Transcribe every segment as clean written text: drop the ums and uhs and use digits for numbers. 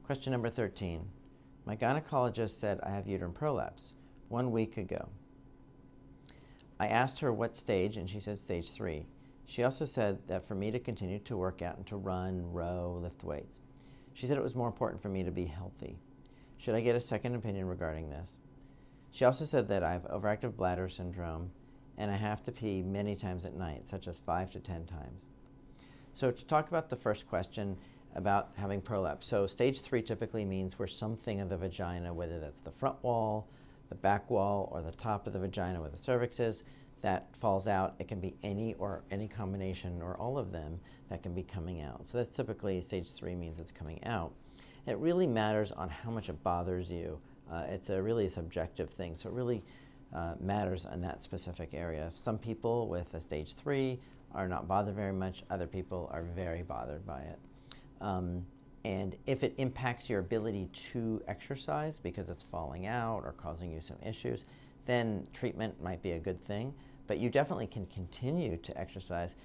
Question number 13. My gynecologist said I have uterine prolapse 1 week ago. I asked her what stage, and she said stage 3. She also said that for me to continue to work out and to run, row, lift weights. She said it was more important for me to be healthy. Should I get a second opinion regarding this? She also said that I have overactive bladder syndrome and I have to pee many times at night, such as 5 to 10 times. So to talk about the first question about having prolapse. So stage 3 typically means where something of the vagina, whether that's the front wall, the back wall, or the top of the vagina where the cervix is, that falls out. It can be any combination or all of them that can be coming out. So that's typically stage 3 means it's coming out. It really matters on how much it bothers you. It's a really subjective thing, so it really matters in that specific area. Some people with a stage 3 are not bothered very much. Other people are very bothered by it. And if it impacts your ability to exercise because it's falling out or causing you some issues, then treatment might be a good thing. But you definitely can continue to exercise.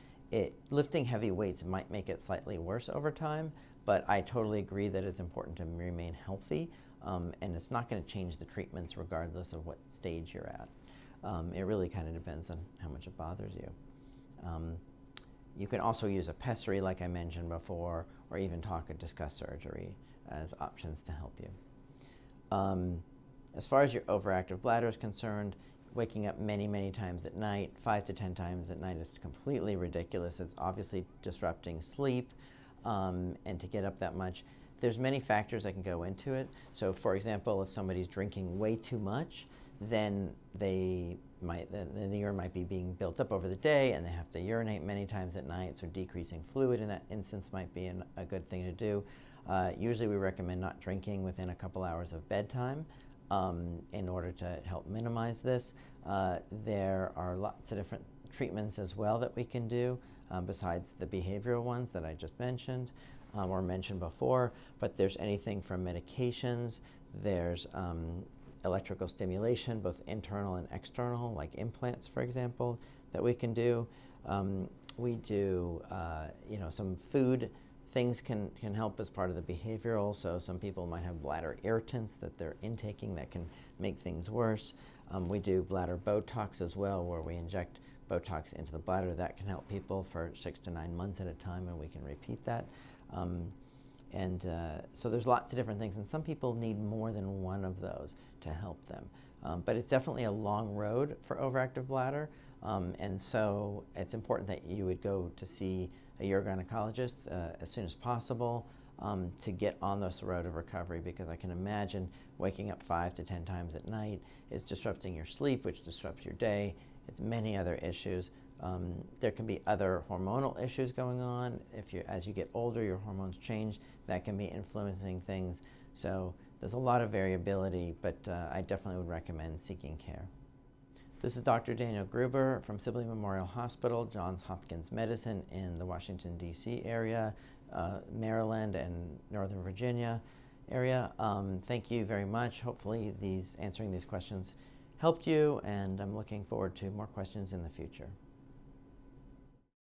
Lifting heavy weights might make it slightly worse over time, but I totally agree that it's important to remain healthy, and it's not going to change the treatments regardless of what stage you're at. It really kind of depends on how much it bothers you. You can also use a pessary, like I mentioned before, or even discuss surgery as options to help you. As far as your overactive bladder is concerned, waking up many, many times at night, 5 to 10 times at night is completely ridiculous. It's obviously disrupting sleep, and to get up that much, there's many factors that can go into it. So for example, if somebody's drinking way too much, then the urine might be being built up over the day and they have to urinate many times at night, so decreasing fluid in that instance might be a good thing to do. Usually we recommend not drinking within a couple hours of bedtime in order to help minimize this. There are lots of different treatments as well that we can do besides the behavioral ones that I just mentioned or mentioned before, but there's anything from medications, there's electrical stimulation, both internal and external, like implants, for example, that we can do. We do, some food things can help as part of the behavioral. So some people might have bladder irritants that they're intaking that can make things worse. We do bladder Botox as well, where we inject Botox into the bladder. That can help people for 6 to 9 months at a time, and we can repeat that. So there's lots of different things, and some people need more than one of those to help them. But it's definitely a long road for overactive bladder, and so it's important that you would go to see a urogynecologist as soon as possible to get on this road of recovery, because I can imagine waking up 5 to 10 times at night is disrupting your sleep, which disrupts your day. It's many other issues. There can be other hormonal issues going on. As you get older, your hormones change. That can be influencing things. So there's a lot of variability, but I definitely would recommend seeking care. This is Dr. Daniel Gruber from Sibley Memorial Hospital, Johns Hopkins Medicine in the Washington, D.C. area, Maryland, and Northern Virginia area. Thank you very much. Hopefully answering these questions helped you, and I'm looking forward to more questions in the future.